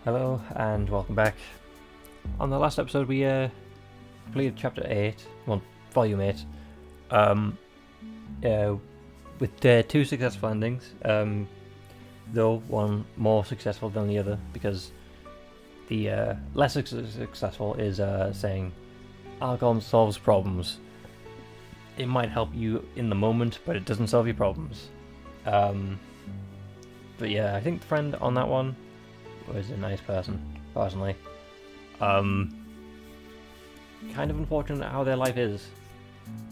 Hello and welcome back. On the last episode, we completed Chapter 8, well, Volume 8, um, uh, with two successful endings, though one more successful than the other, because the less successful is saying alcohol solves problems. It might help you in the moment, but it doesn't solve your problems. But yeah, I think the friend on that one was a nice person, personally. Kind of unfortunate how their life is,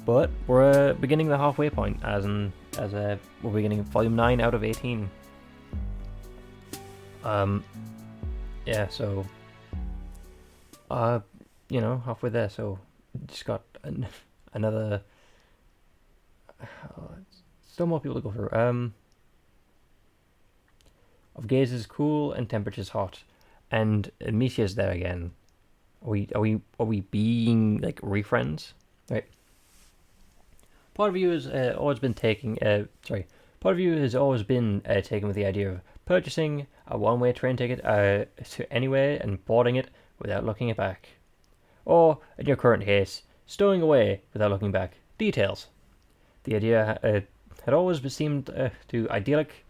but we're beginning the halfway point, we're beginning Volume 9 out of 18. Yeah, so halfway there. So just got another. Still more people to go through. Of Gaze is cool and temperature's hot, and Misha's there again. Are we being like refriends? Right. Part of you has always been taking. Part of you has always been taken with the idea of purchasing a one-way train ticket to anywhere and boarding it without looking back, or in your current case, stowing away without looking back. Details. The idea had always seemed too idyllic.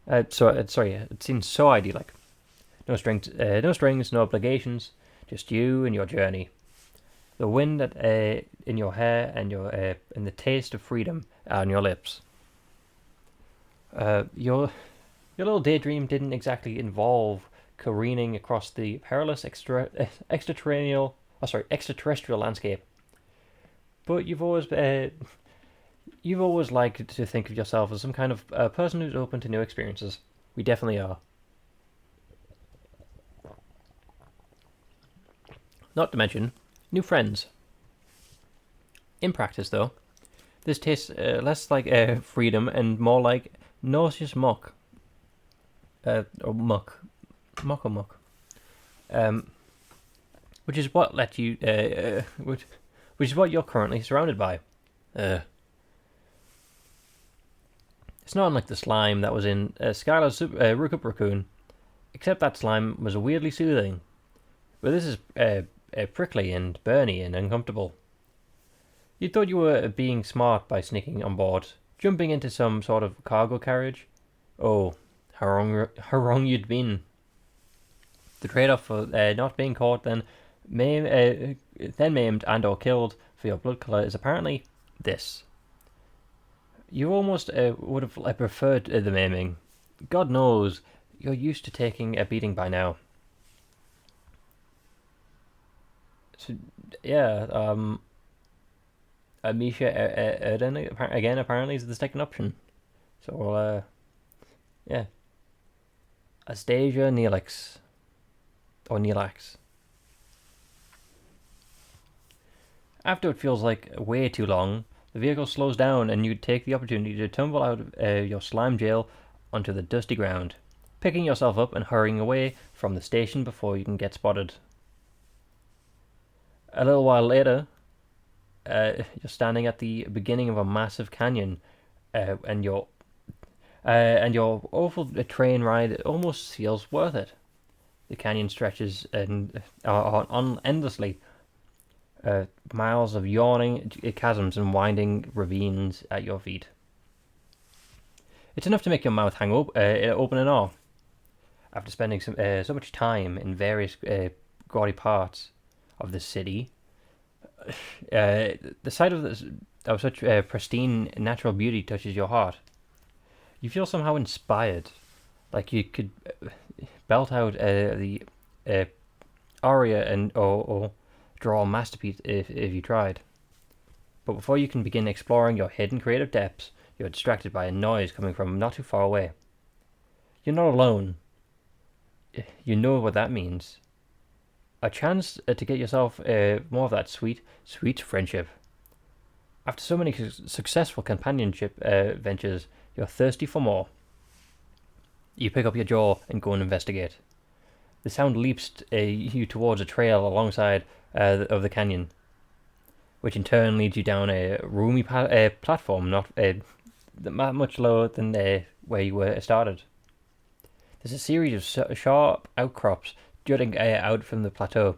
It seems so idyllic. No strings, no obligations, just you and your journey. The wind in your hair and and the taste of freedom on your lips. Your little daydream didn't exactly involve careening across the perilous extraterrestrial landscape, but you've always liked to think of yourself as some kind of person who's open to new experiences. We definitely are. Not to mention new friends. In practice, though, this tastes less like freedom and more like nauseous muck. Or muck. Muck or muck. Which is what let you. Which is what you're currently surrounded by. It's not unlike the slime that was in Skylar's Rookup Raccoon, except that slime was weirdly soothing. But this is prickly and burny and uncomfortable. You thought you were being smart by sneaking on board, jumping into some sort of cargo carriage. Oh, how wrong you'd been. The trade-off for not being caught, then maimed and or killed for your blood colour is apparently this. You almost would have preferred the maiming. God knows, you're used to taking a beating by now. So, yeah, Misha Erden again apparently is the second option. So we'll, yeah. Azdaja Knelax. Or Knelax. After it feels like way too long, the vehicle slows down and you take the opportunity to tumble out of your slime jail onto the dusty ground, picking yourself up and hurrying away from the station before you can get spotted. A little while later, you're standing at the beginning of a massive canyon, and your awful train ride almost feels worth it. The canyon stretches on endlessly. Miles of yawning chasms and winding ravines at your feet. It's enough to make your mouth hang open and off. After spending so much time in various gaudy parts of the city, the sight of such pristine natural beauty touches your heart. You feel somehow inspired, like you could belt out the aria or draw a masterpiece if you tried. But before you can begin exploring your hidden creative depths, you're distracted by a noise coming from not too far away. You're not alone. You know what that means. A chance to get yourself more of that sweet, sweet friendship. After so many successful companionship ventures, you're thirsty for more. You pick up your jaw and go and investigate. The sound leaps you towards a trail alongside of the canyon, which in turn leads you down a roomy platform not much lower than where you were started. There's a series of sharp outcrops jutting out from the plateau,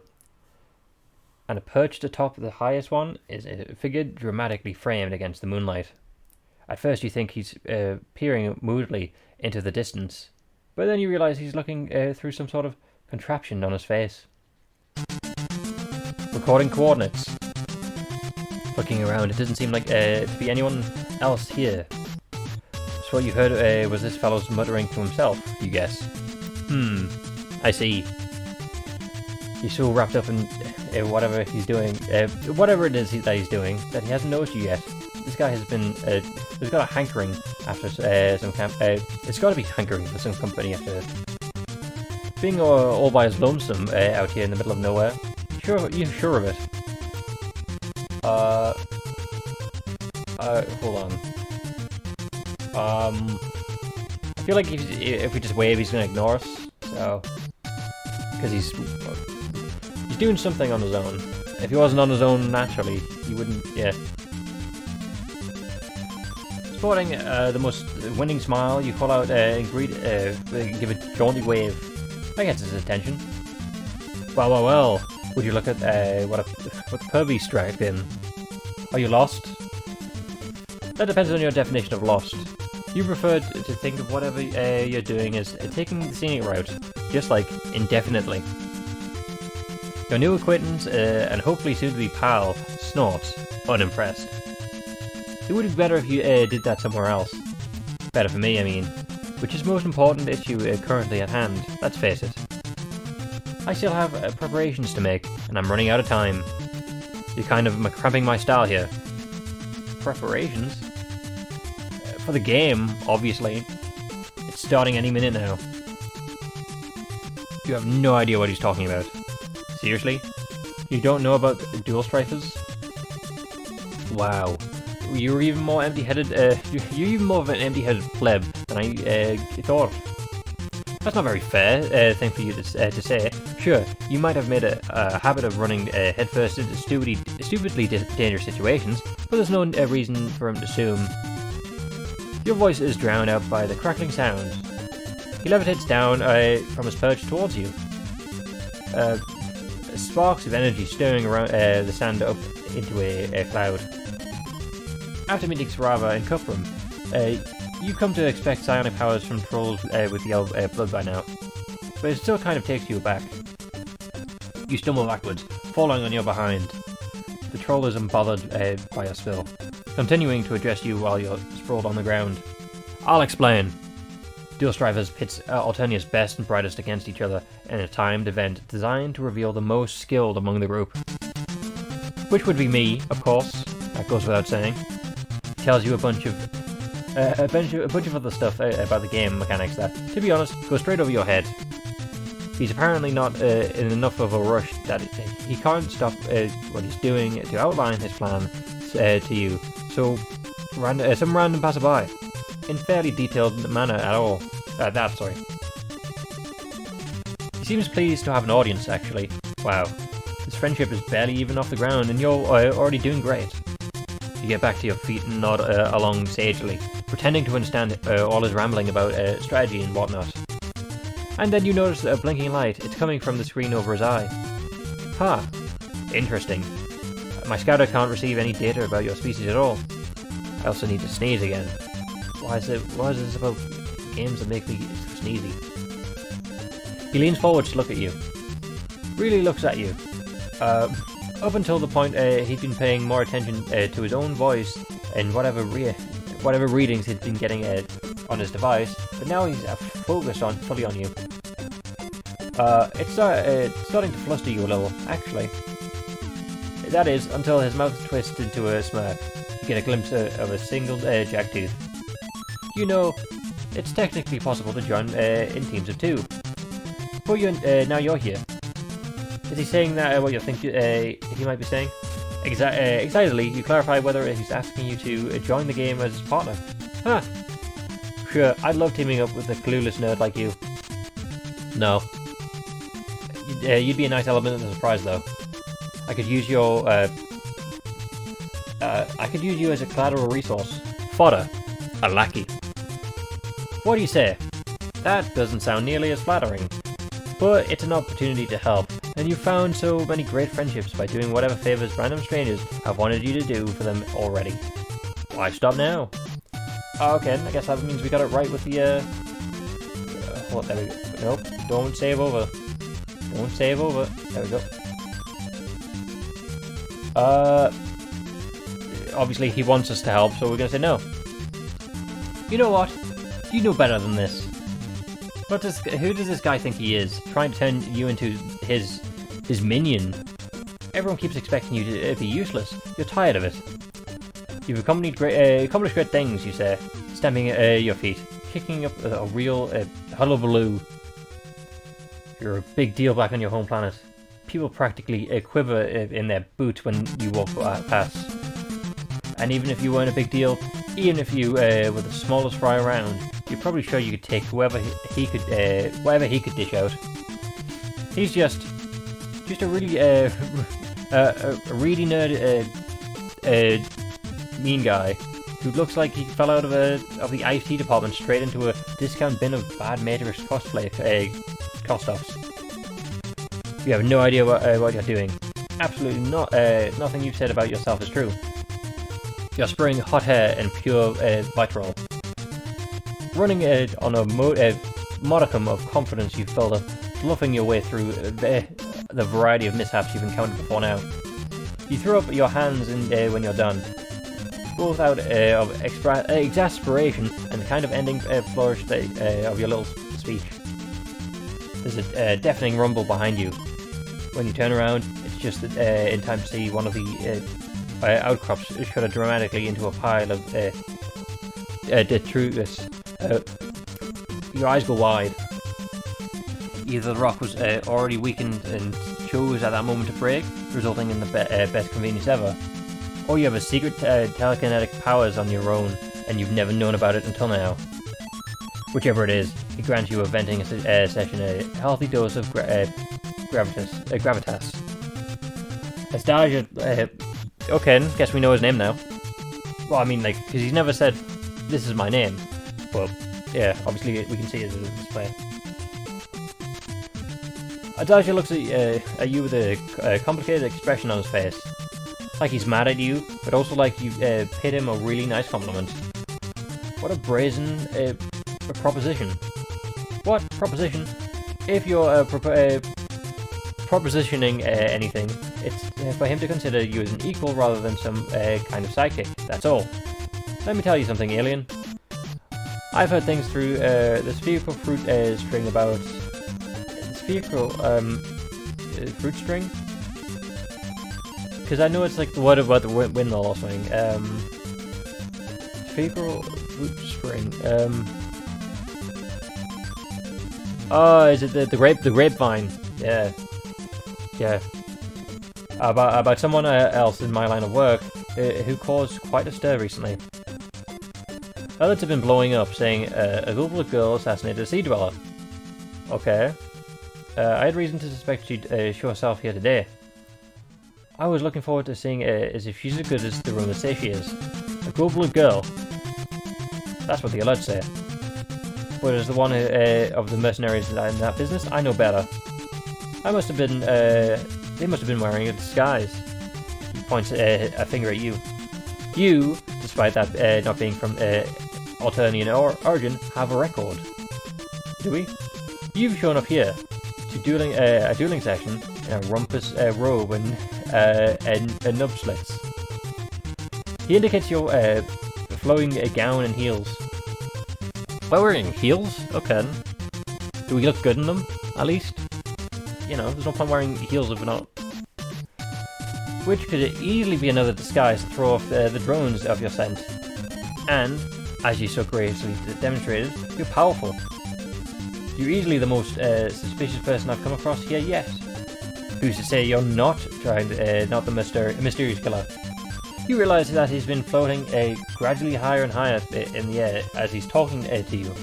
and perched atop the highest one is a figure dramatically framed against the moonlight. At first you think he's peering moodily into the distance, but then you realise he's looking through some sort of contraption on his face. Recording coordinates. Looking around, it doesn't seem like to be anyone else here. So what you heard was this fellow's muttering to himself, you guess. I see. He's so wrapped up in whatever he's doing, whatever it is that he's doing, that he hasn't noticed you yet. This guy has been, he's got a hankering after some it's got to be hankering for some company after being all by his lonesome out here in the middle of nowhere. You're sure of it? Hold on. I feel like if we just wave, he's gonna ignore us. So, because he's doing something on his own. If he wasn't on his own naturally, he wouldn't. Yeah. Sporting the most winning smile, you call out and greet, give a jaunty wave. That gets his attention. Well. Would you look at what pub he struck in? Are you lost? That depends on your definition of lost. You prefer to think of whatever you're doing as taking the scenic route, just like indefinitely. Your new acquaintance and hopefully soon-to-be pal snorts, unimpressed. It would be better if you did that somewhere else. Better for me, I mean. Which is the most important issue currently at hand, let's face it. I still have preparations to make, and I'm running out of time. You're kind of cramping my style here. Preparations? For the game, obviously. It's starting any minute now. You have no idea what he's talking about. Seriously? You don't know about dual strifers? Wow. You're even more empty-headed, you're even more of an empty-headed pleb than I thought. That's not very fair thing for you to say. Sure, you might have made a habit of running headfirst into stupidly dangerous situations, but there's no reason for him to assume. Your voice is drowned out by the crackling sound. He levitates down from his perch towards you. Sparks of energy stirring around the sand up into a cloud. After meeting Sarava and Kupram, you come to expect psionic powers from trolls with yellow blood by now, but it still kind of takes you aback. You stumble backwards, falling on your behind. The troll is unbothered by your spill, continuing to address you while you're sprawled on the ground. I'll explain. Dual Strivers pits Alternia's best and brightest against each other in a timed event designed to reveal the most skilled among the group. Which would be me, of course, that goes without saying. Tells you a bunch of other stuff about the game mechanics that, to be honest, go straight over your head. He's apparently not in enough of a rush that he can't stop what he's doing to outline his plan to you, so some random passerby, in fairly detailed manner at all. He seems pleased to have an audience, actually. Wow. His friendship is barely even off the ground, and you're already doing great. You get back to your feet and nod along sagely, pretending to understand all his rambling about strategy and whatnot. And then you notice a blinking light. It's coming from the screen over his eye. Huh. Interesting. My scouter can't receive any data about your species at all. I also need to sneeze again. Why is this about games that make me sneezy? He leans forward to look at you. Really looks at you. Up until the point he'd been paying more attention to his own voice and whatever readings he'd been getting on his device, but now he's focused fully on you. It's starting to fluster you a little, actually. That is, until his mouth twists into a smirk. You get a glimpse of a single jack tooth. You know, it's technically possible to join in teams of two. But now you're here. Is he saying that what you think he might be saying? Excitedly, you clarify whether he's asking you to join the game as his partner. Huh. Sure, I'd love teaming up with a clueless nerd like you. No. You'd be a nice element of the surprise, though. I could use you as a collateral resource. Fodder. A lackey. What do you say? That doesn't sound nearly as flattering. But it's an opportunity to help, and you've found so many great friendships by doing whatever favors random strangers have wanted you to do for them already. Why stop now? Okay, I guess that means we got it right with the, what, there we go. Nope, don't save over. Don't save over. There we go. Obviously he wants us to help, so we're gonna say no. You know what? You know better than this. Who does this guy think he is? Trying to turn you into his minion? Everyone keeps expecting you to be useless. You're tired of it. You've accomplished great things, you say, stamping at your feet, kicking up a real hullabaloo. You're a big deal back on your home planet. People practically quiver in their boots when you walk past. And even if you weren't a big deal, even if you were the smallest fry around, you're probably sure you could take whatever he could dish out. He's just a really a really nerd mean guy who looks like he fell out of the IT department straight into a discount bin of bad Matrix cosplay cost-offs. You have no idea what you're doing. Absolutely not. Nothing you've said about yourself is true. You're spraying hot hair and pure vitriol. Running on a modicum of confidence you've built up, bluffing your way through the variety of mishaps you've encountered before now. You throw up your hands when you're done, both out of exasperation and the kind of ending flourish of your little speech. There's a deafening rumble behind you. When you turn around, it's just in time to see one of the outcrops shudder dramatically into a pile of detritus. Your eyes go wide. Either the rock was already weakened and chose at that moment to break, resulting in the best convenience ever, or you have a secret telekinetic powers on your own and you've never known about it until now. Whichever it is, it grants you a venting session, a healthy dose of gravitas. Azdaja, okay, guess we know his name now. Well, I mean, like, because he's never said, this is my name. But, yeah, obviously we can see it in the display. Azdaja looks at you with a complicated expression on his face. Like he's mad at you, but also like you paid him a really nice compliment. What a brazen proposition. What? Proposition? If you're propositioning anything, it's for him to consider you as an equal rather than some kind of sidekick. That's all. Let me tell you something, alien. I've heard things through the spherical fruit string about... spherical fruit string? Because I know it's like the word about the windmill or something. Spherical fruit string. Oh, is it the grapevine? Yeah. Yeah. About someone else in my line of work who caused quite a stir recently. Others have been blowing up, saying a group of girls assassinated a sea dweller. Okay. I had reason to suspect she'd show herself here today. I was looking forward to seeing as if she's as good as the rumors say she is. A global girl. That's what the alerts say. But as the one of the mercenaries in that business, I know better. They must have been wearing a disguise. He points a finger at you. You, despite that not being from Alternian origin, have a record. Do we? You've shown up here to a dueling session in a rumpus robe and nub slits. He indicates your flowing gown and heels. We're wearing heels? Okay. Do we look good in them, at least? You know, there's no point wearing heels if we're not. Which could easily be another disguise to throw off the drones of your scent. And, as you so gracefully demonstrated, you're powerful. You're easily the most suspicious person I've come across here yet. Who's to say you're not not the mysterious killer? You realise that he's been floating gradually higher and higher in the air as he's talking to you,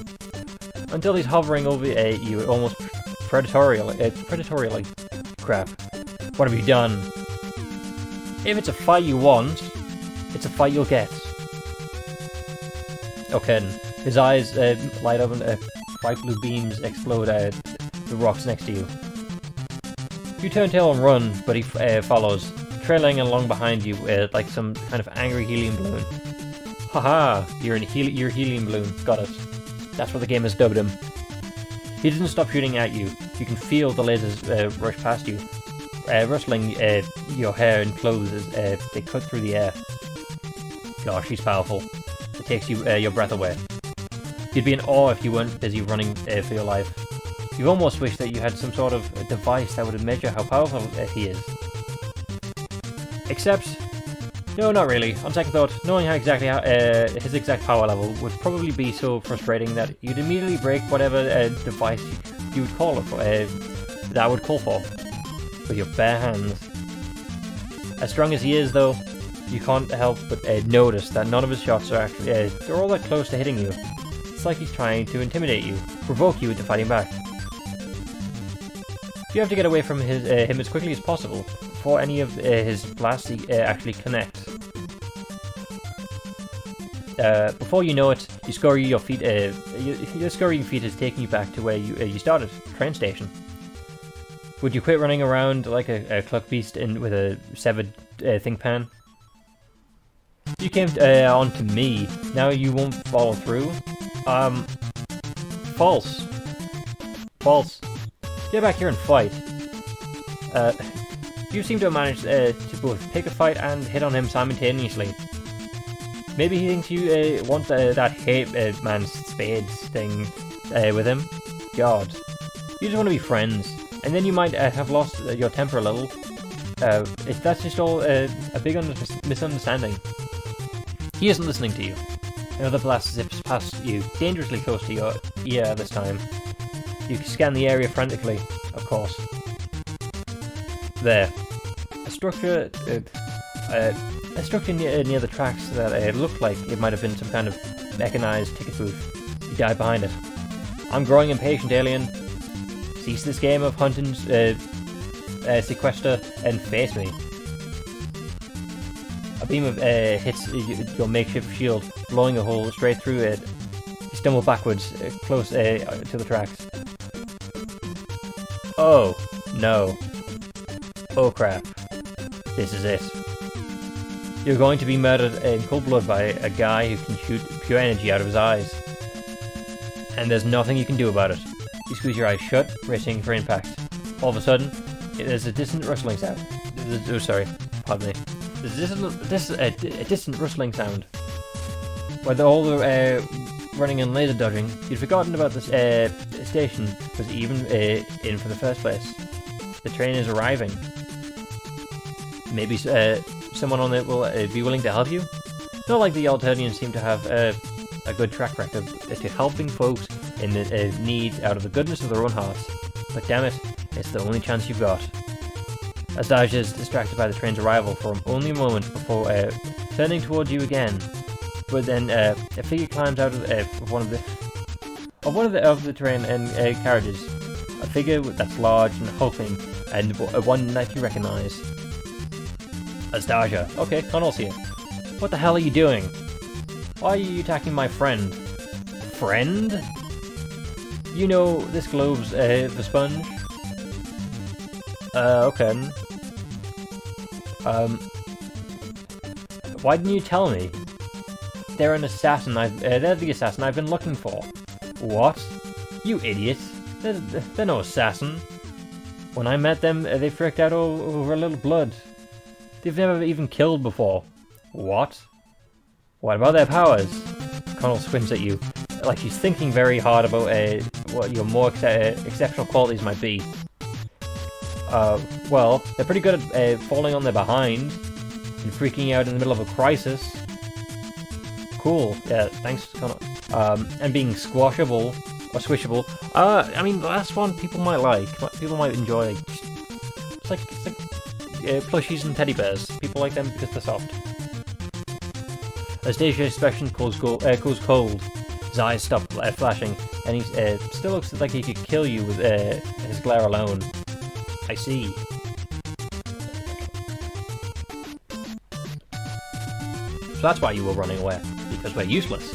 until he's hovering over you almost predatorially. Crap. What have you done? If it's a fight you want, it's a fight you'll get. Okay, his eyes light up and bright blue beams explode the rocks next to you. You turn tail and run, but he follows, trailing along behind you like some kind of angry helium balloon. Haha, you're helium balloon. Got it. That's what the game has dubbed him. He doesn't stop shooting at you. You can feel the lasers rush past you, rustling your hair and clothes as they cut through the air. Gosh, he's powerful. It takes you your breath away. You'd be in awe if you weren't busy running for your life. You almost wish that you had some sort of device that would measure how powerful he is. Except, no, not really. On second thought, knowing how his exact power level would probably be so frustrating that you'd immediately break whatever device you would call it for, that would call for, with your bare hands. As strong as he is, though, you can't help but notice that none of his shots are actually they're all that close to hitting you. It's like he's trying to intimidate you, provoke you into fighting back. You have to get away from him as quickly as possible before any of his blasts actually connect. Before you know it, you scurry your feet. Your scurrying feet is taking you back to where you started, train station. Would you quit running around like a cluck beast with a severed think pan? You came on to me. Now you won't follow through. False. False. Get back here and fight. You seem to have managed to both pick a fight and hit on him simultaneously. Maybe he thinks you want that hate man's spades thing with him. God. You just want to be friends. And then you might have lost your temper a little. That's just all a big misunderstanding. He isn't listening to you. Another blast zips past you, dangerously close to your ear this time. You scan the area frantically, of course. There. A structure near the tracks that looked like it might have been some kind of mechanized ticket booth. You dive behind it. I'm growing impatient, alien. Cease this game of hunt and sequester and face me. A beam of hits your makeshift shield, blowing a hole straight through it. You stumble backwards, close to the tracks. Oh, no. Oh crap. This is it. You're going to be murdered in cold blood by a guy who can shoot pure energy out of his eyes. And there's nothing you can do about it. You squeeze your eyes shut, bracing for impact. All of a sudden, there's a distant rustling sound. Oh, sorry. Pardon me. There's a distant rustling sound. While all the running and laser dodging, you'd forgotten about this station was even in for the first place. The train is arriving. Maybe someone on it will be willing to help you? Not like the Alternians seem to have a good track record to helping folks in need out of the goodness of their own hearts. But damn it, it's the only chance you've got. Azdaja is distracted by the train's arrival for only a moment before turning towards you again. But then a figure climbs out of one of the train and carriages. A figure that's large and hulking, and one that you recognize. Azdaja. Okay, can't all see it. What the hell are you doing? Why are you attacking my friend? Friend? You know this globe's the sponge? Okay. Why didn't you tell me? They're an assassin. They're the assassin I've been looking for. What? You idiot! They're no assassin. When I met them, they freaked out over a little blood. They've never even killed before. What? What about their powers? Connell squints at you, like he's thinking very hard about what your more exceptional qualities might be. Well, they're pretty good at falling on their behind and freaking out in the middle of a crisis. Cool, yeah, thanks, Connell. And being squashable or swishable. I mean, the last one people might like. People might enjoy. It's like plushies and teddy bears. People like them because they're soft. Azdaja's expression goes cold. His eyes stop flashing, and he still looks like he could kill you with his glare alone. I see. So that's why you were running away, because we're useless.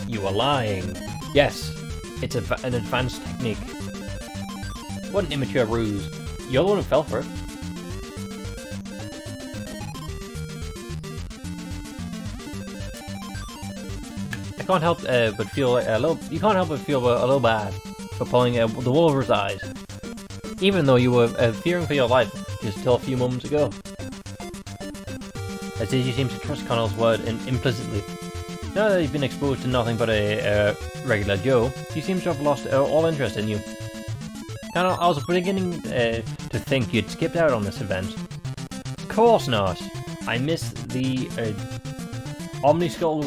You were lying. Yes, It's an advanced technique. What an immature ruse. You're the one who fell for it. I can't help but feel a little. You can't help but feel a little bad for pulling the wool over his eyes, even though you were fearing for your life just until a few moments ago. As Daisy seems to trust Connell's word implicitly. Now that you've been exposed to nothing but a regular Joe, he seems to have lost all interest in you. Connell, I was beginning to think you'd skipped out on this event. Of course not. I missed the Omniscuttle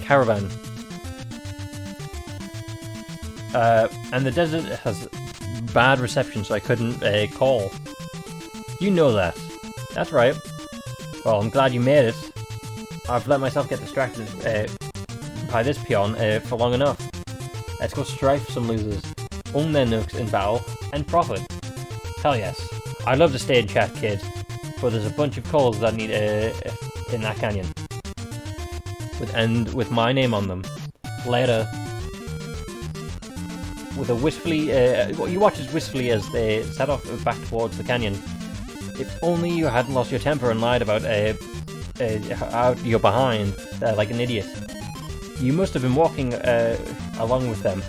caravan. And the desert has bad reception, so I couldn't call. You know that. That's right. Well, I'm glad you made it. I've let myself get distracted by this peon for long enough. Let's go strife some losers, own their nooks in battle, and profit. Hell yes. I'd love to stay and chat, kid, but there's a bunch of calls that need in that canyon. With my name on them. Later. With a wistfully, you watch as wistfully as they set off back towards the canyon. If only you hadn't lost your temper and lied about how you're behind, like an idiot. You must have been walking along with them.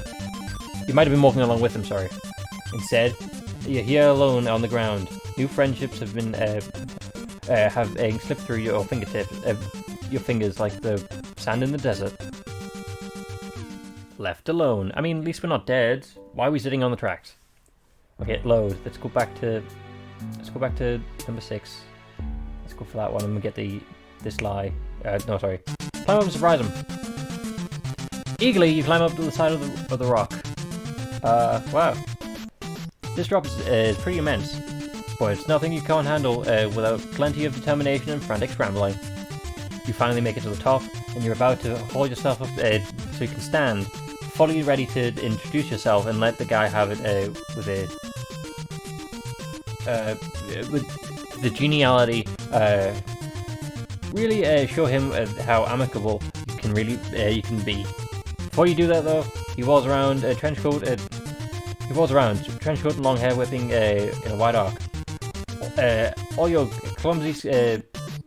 You might have been walking along with them, sorry. Instead, you're here alone on the ground. New friendships have been have slipped through your fingertips, your fingers like the sand in the desert. Left alone. I mean, at least we're not dead. Why are we sitting on the tracks? Okay, load. Let's go back to number 6. Let's go for that one and we get this lie. No, sorry. Climb up and surprise him. Eagerly, you climb up to the side of the rock. Wow. This drop is pretty immense, but it's nothing you can't handle without plenty of determination and frantic scrambling. You finally make it to the top, and you're about to hold yourself up so you can stand, fully ready to introduce yourself and let the guy have it with the geniality. Really show him how amicable you can be. Before you do that, though, he walls around trench coat and long hair whipping in a wide arc. All your clumsy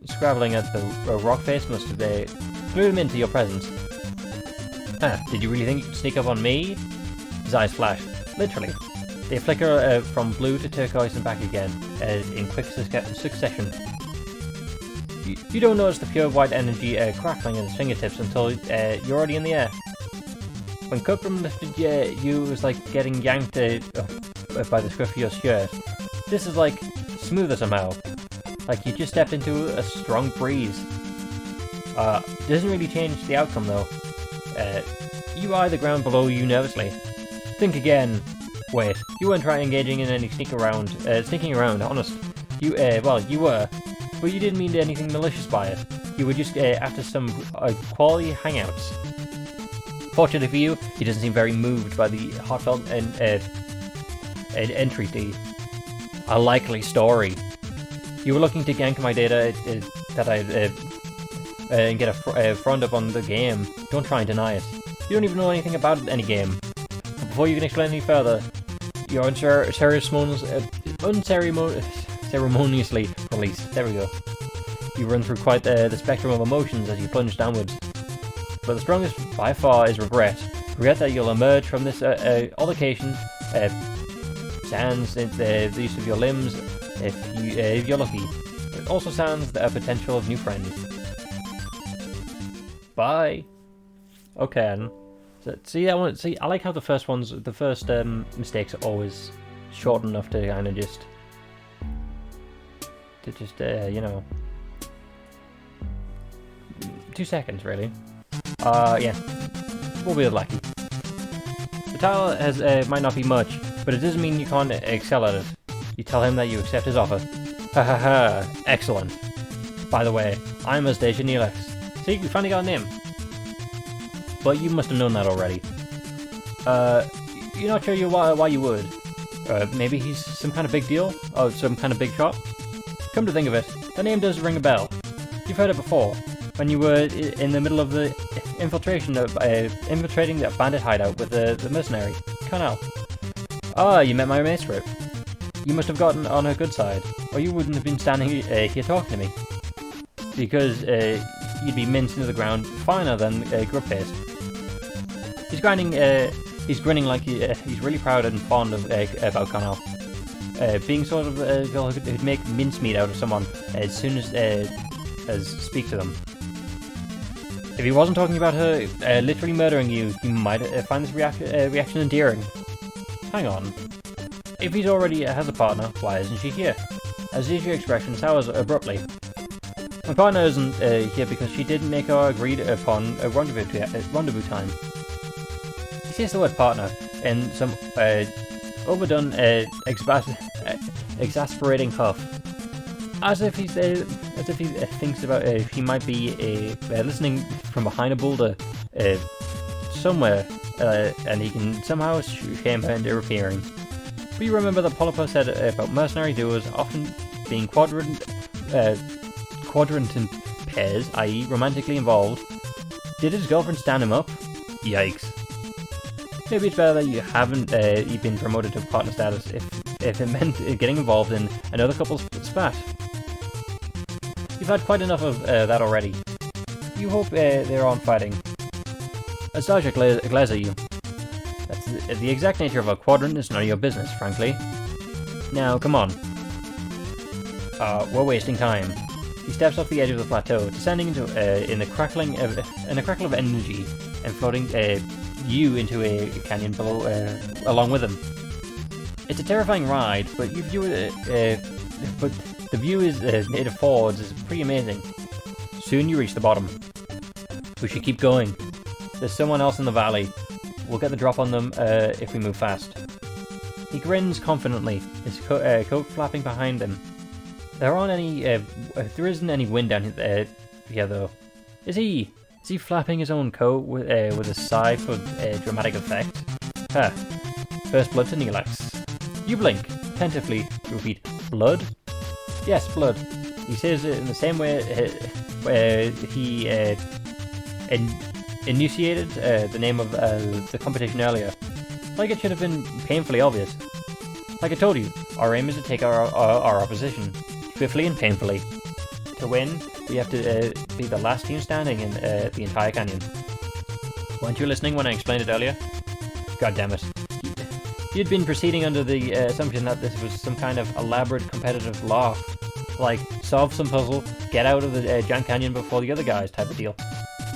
scrabbling at the rock face must have clued him into your presence. Did you really think you could sneak up on me? His eyes flash. Literally. They flicker from blue to turquoise and back again, in quick succession. You don't notice the pure white energy crackling in his fingertips until you're already in the air. When Cookram lifted you, it was like getting yanked by the scruff of your shirt. This is like smoother somehow. Like you just stepped into a strong breeze. Doesn't really change the outcome though. You eye the ground below you nervously. Think again. Wait, you weren't trying engaging in any sneaking around, honest. You were. But you didn't mean anything malicious by it. You were just after some quality hangouts. Fortunately for you, he doesn't seem very moved by the heartfelt entreaty. A likely story. You were looking to gank my data that and get a front up on the game. Don't try and deny it. You don't even know anything about any game. But before you can explain any further, you're unceremoniously released. There we go. You run through quite the spectrum of emotions as you plunge downwards. But the strongest by far is regret. Regret that you'll emerge from this altercation sans the use of your limbs if you're lucky. It also sans the potential of new friends. Bye. Okay, then. So, see that one. See, I like how the first mistakes are always short enough to kind of just you know, 2 seconds really. Yeah, we'll be lucky. The title might not be much, but it doesn't mean you can't excel at it. You tell him that you accept his offer. Ha ha ha! Excellent. By the way, I'm Azdaja Knelax. See, we finally got a name. But you must have known that already. You're not sure why you would. Maybe he's some kind of big deal? Or some kind of big shot? Come to think of it, the name does ring a bell. You've heard it before. when you were in the middle of the infiltrating the bandit hideout with the mercenary, Connell. Ah, you met my maestro. You must have gotten on her good side, or you wouldn't have been standing here talking to me. Because you'd be minced into the ground finer than grub paste. He's grinning like he's really proud and fond of about Connell. Being sort of a girl who'd make mincemeat out of someone as soon as speak to them. If he wasn't talking about her literally murdering you, he might find this reaction endearing. Hang on. If he's already has a partner, why isn't she here? As is your expression sours abruptly. My partner isn't here because she didn't make our agreed upon a rendezvous time. He says the word partner in some overdone, exasperating huff, as if he thinks about he might be listening from behind a boulder somewhere, and he can somehow shame her into appearing. But you remember that Polypo said about mercenary duos often being quadrant in pairs, i.e. romantically involved. Did his girlfriend stand him up? Yikes. Maybe it's better that you haven't you've been promoted to partner status if it meant getting involved in another couple's spat. You've had quite enough of that already. You hope they're on fighting. Azdaja Knelax you. That's the exact nature of a quadrant is none of your business, frankly. Now, come on. We're wasting time. He steps off the edge of the plateau, descending into in a crackle of energy, and floating you into a canyon below, along with him. It's a terrifying ride, but but the view it affords is pretty amazing. Soon you reach the bottom. We should keep going. There's someone else in the valley. We'll get the drop on them if we move fast. He grins confidently, his coat flapping behind him. There isn't any wind down here though. Is he flapping his own coat with a sigh for dramatic effect? Ha! First blood to Knelax. You blink, tentatively repeat, blood? Yes, blood. He says it in the same way he enunciated the name of the competition earlier. Like it should have been painfully obvious. Like I told you, our aim is to take our opposition, swiftly and painfully. To win, we have to be the last team standing in the entire canyon. Weren't you listening when I explained it earlier? God damn it. You'd been proceeding under the assumption that this was some kind of elaborate competitive laugh. Like, solve some puzzle, get out of the giant canyon before the other guys type of deal.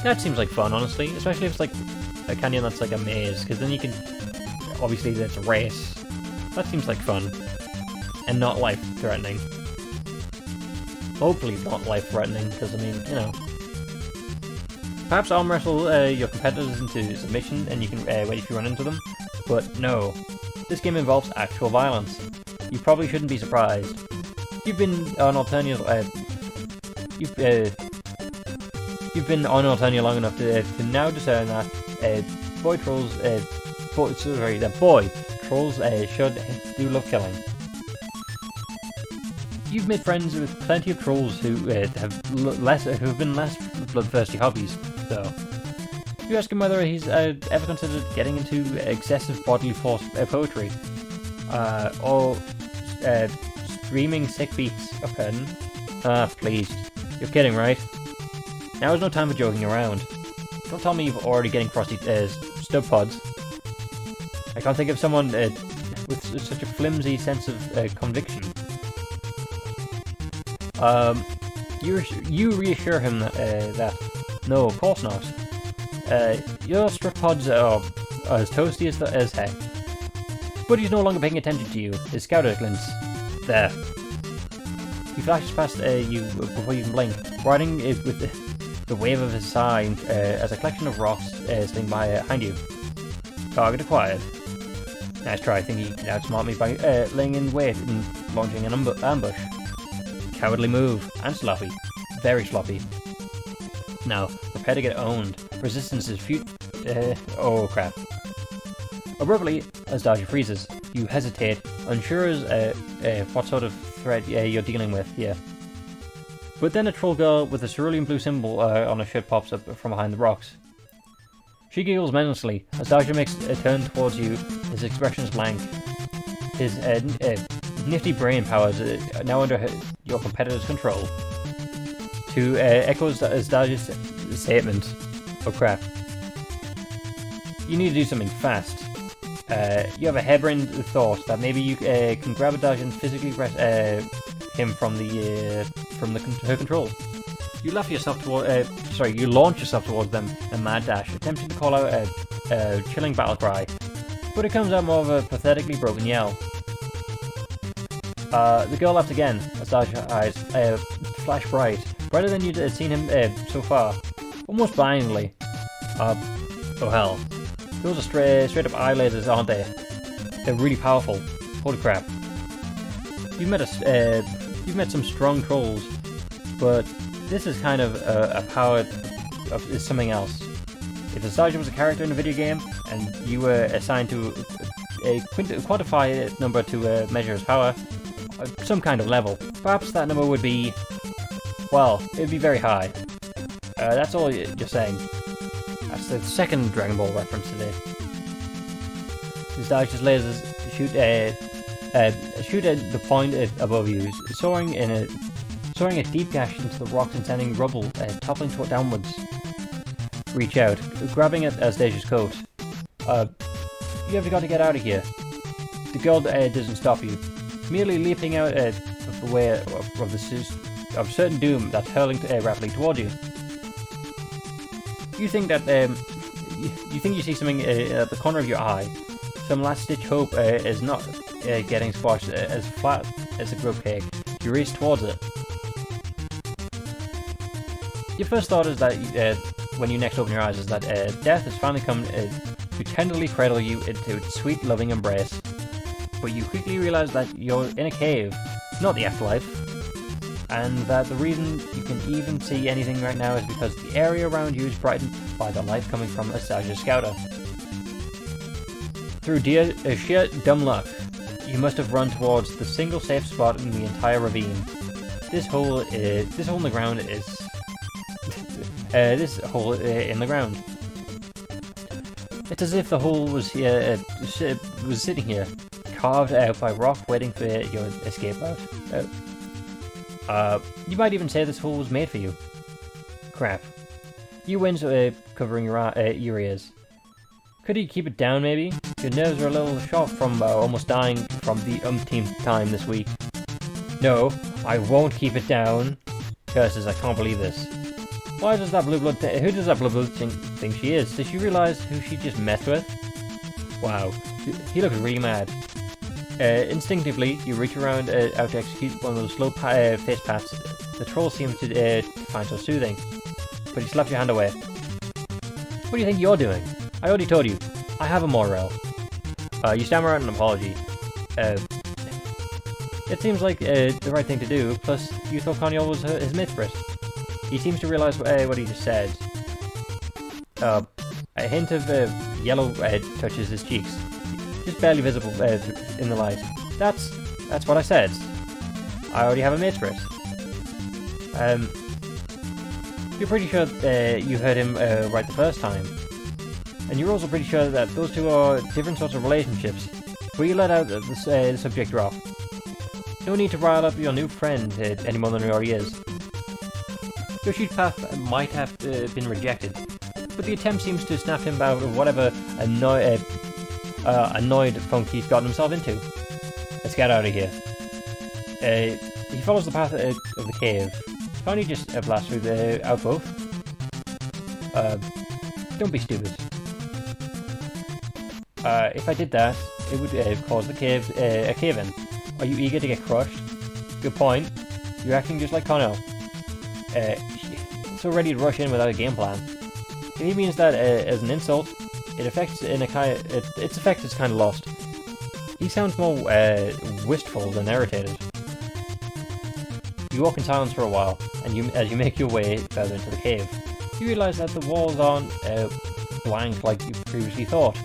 That seems like fun, honestly, especially if it's like a canyon that's like a maze, because then you can... Obviously, that's a race. That seems like fun. And not life-threatening. Hopefully not life-threatening, because, I mean, you know... Perhaps arm wrestle your competitors into submission, and you can wait if you run into them. But no. This game involves actual violence. You probably shouldn't be surprised. You've been on Alternia... You've been on Alternia long enough to now discern that boy trolls should do love killing. You've made friends with plenty of trolls who have been less bloodthirsty hobbies, though. You ask him whether he's ever considered getting into excessive bodily force poetry, or screaming sick beats of pen. Please, you're kidding, right? Now is no time for joking around. Don't tell me you're already getting frosty stub pods. I can't think of someone with such a flimsy sense of conviction. You reassure him that no, of course not. Your strip pods are as toasty as heck. But he's no longer paying attention to you. His scouter glints. There. He flashes past you before you can blink, riding it with the wave of his sigh as a collection of rocks sling by behind you. Target acquired. Nice try, thinking you can outsmart me by laying in wait and launching an ambush. Cowardly move, and sloppy. Very sloppy. Now, prepare to get owned. Resistance is oh crap. Abruptly, Azdaja freezes. You hesitate, unsure as what sort of threat you're dealing with here. But then a troll girl with a cerulean blue symbol on her shirt pops up from behind the rocks. She giggles menacingly as Azdaja makes a turn towards you, his expression is blank. His nifty brain powers are now under your competitor's control. To echo Azdaja's statement, oh crap. You need to do something fast. You have a harebrained thought that maybe you can grab Azdaja and physically press him from her control. You launch yourself towards them in a mad dash, attempting to call out a chilling battle cry, but it comes out more of a pathetically broken yell. The girl laughs again, Azdaja's eyes flash brighter than you'd seen him so far, almost blindingly. Oh hell. Those are straight up eye lasers, aren't they? They're really powerful. Holy crap. You've met some strong trolls, but this is kind of a power is something else. If Azdaja was a character in a video game, and you were assigned to quantify a number to measure his power, some kind of level, perhaps that number would be, well, it would be very high. That's all you're saying. That's the second Dragon Ball reference today. Azdaja's lasers shoot at the point above you, soaring a deep gash into the rocks and sending rubble toppling downwards. Reach out, grabbing at Azdaja's coat. You have got to get out of here. The girl doesn't stop you, merely leaping out of the way of certain doom that's hurling rapidly toward you. You think that you see something at the corner of your eye. Some last-ditch hope is not getting squashed as flat as a grub cake. You race towards it. Your first thought is that when you next open your eyes is that death has finally come to tenderly cradle you into its sweet, loving embrace. But you quickly realize that you're in a cave, not the afterlife, and that the reason you can even see anything right now is because the area around you is brightened by the light coming from Azdaja's scouter. Through sheer dumb luck, you must have run towards the single safe spot in the entire ravine. This hole in the ground is this hole in the ground. It's as if the hole was here, was sitting here, carved out by rock, waiting for your escape route. You might even say this hole was made for you. Crap. You winds covering your ears. Could you keep it down, maybe? Your nerves are a little shot from almost dying from the umpteenth time this week. No, I won't keep it down. Curses, I can't believe this. Why does that blue blood who does that blue blood think she is? Does she realize who she just messed with? Wow, he looks really mad. Instinctively, you reach around out to execute one of those slow face pats the troll seems to find so soothing. But he slaps your hand away. What do you think you're doing? I already told you, I have a morale. You stammer out an apology. It seems like the right thing to do, plus you thought Conyol was his mistress. He seems to realise what he just said. A hint of yellow touches his cheeks, just barely visible in the light. That's what I said. I already have a mistress. You're pretty sure you heard him right the first time. And you're also pretty sure that those two are different sorts of relationships, but you let out the subject drop. No need to rile up your new friend any more than he already is. Yoshi's path might have been rejected, but the attempt seems to snap him out of whatever annoyed funk he's gotten himself into. Let's get out of here. He follows the path of the cave. Can't you just blast through the outboth? Don't be stupid. If I did that, it would cause the cave a cave-in. Are you eager to get crushed? Good point. You're acting just like Connell. So ready to rush in without a game plan. If he means that as an insult, its effect is kind of lost. He sounds more wistful than irritated. You walk in silence for a while, and as you make your way further into the cave, you realise that the walls aren't blank like you previously thought,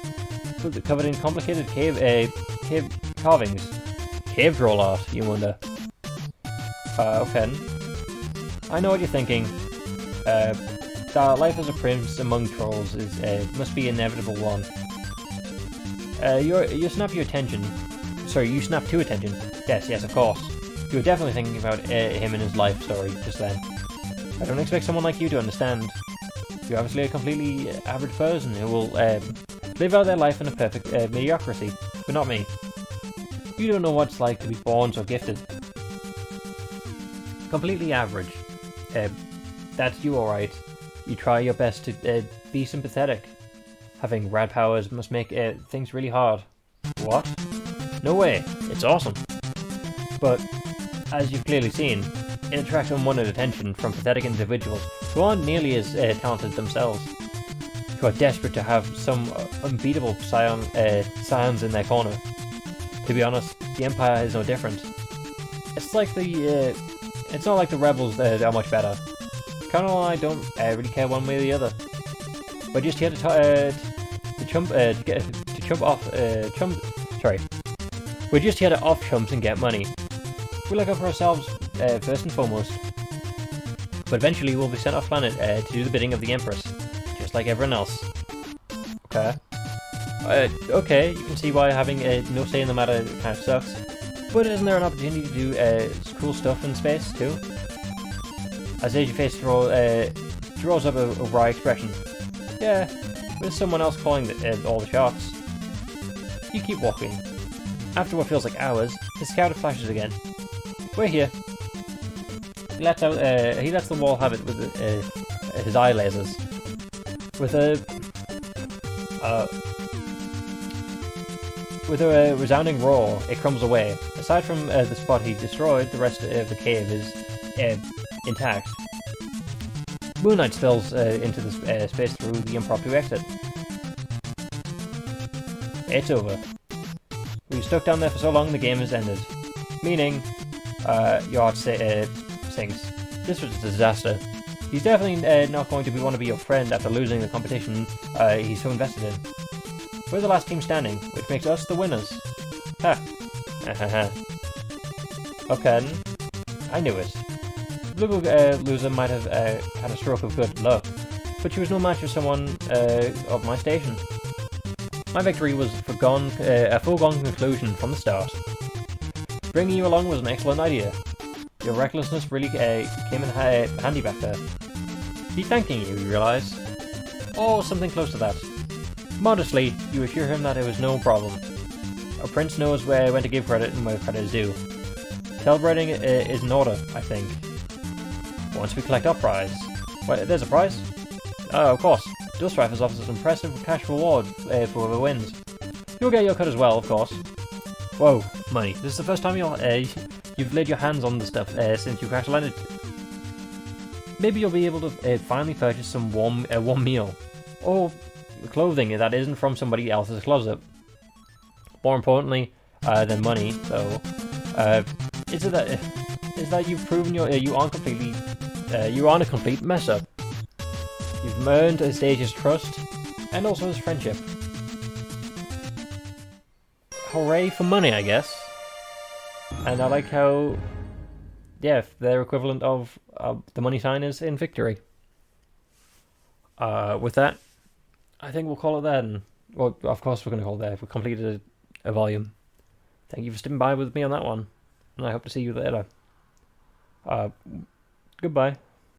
but covered in complicated cave carvings. Cave troll art, you wonder. Okay. I know what you're thinking. That life as a prince among trolls is must be an inevitable one. You snap your attention. Sorry, you snap to attention. Yes, of course. You were definitely thinking about him and his life story just then. I don't expect someone like you to understand. You're obviously a completely average person who will live out their life in a perfect mediocrity, but not me. You don't know what it's like to be born so gifted. Completely average. That's you, alright. You try your best to be sympathetic. Having rad powers must make things really hard. What? No way. It's awesome. But, as you've clearly seen, it attracts unwanted attention from pathetic individuals who aren't nearly as talented themselves, who are desperate to have some unbeatable scions in their corner. To be honest, the Empire is no different. It's like it's not like the rebels are much better. Colonel and I don't really care one way or the other. We're just here to We're just here to off chumps and get money. We look out for ourselves first and foremost. But eventually we'll be sent off planet to do the bidding of the Empress, just like everyone else. Okay. Okay, you can see why having no say in the matter kind of sucks. But isn't there an opportunity to do cool stuff in space too? Azdaja face draws up a wry expression. Yeah, with someone else calling all the shots. You keep walking. After what feels like hours, his scout flashes again. We're here. He lets the wall have it with his eye lasers. With a resounding roar, it crumbles away. Aside from the spot he destroyed, the rest of the cave is intact. Moonlight spills into the space through the impromptu exit. It's over. We stuck down there for so long, the game has ended. Meaning, your heart sinks. This was a disaster. He's definitely not going to want to be your friend after losing the competition he's so invested in. We're the last team standing, which makes us the winners. Ha! Okay, I knew it. The blue loser might have had a stroke of good luck, but she was no match for someone of my station. My victory was a foregone conclusion from the start. Bringing you along was an excellent idea. Your recklessness really came in handy back there. He's thanking you, you realise? Or something close to that. Modestly, you assure him that it was no problem. A prince knows when to give credit and where credit is due. Celebrating is in order, I think. Once we collect our prize. Wait, there's a prize? Oh, of course. Dust Rifles offers an impressive cash reward for whoever wins. You'll get your cut as well, of course. Whoa, money. This is the first time you've laid your hands on the stuff since you crash landed. Maybe you'll be able to finally purchase some warm meal. Or clothing that isn't from somebody else's closet. More importantly than money, though, is that you've proven you aren't a complete mess up. You've earned Azdaja's trust and also his friendship. Hooray for money, I guess. And I like how, yeah, their equivalent of the money sign is in victory. With that, I think we'll call it then. Well, of course we're going to call it there. We've completed a volume. Thank you for sticking by with me on that one. And I hope to see you later. Goodbye.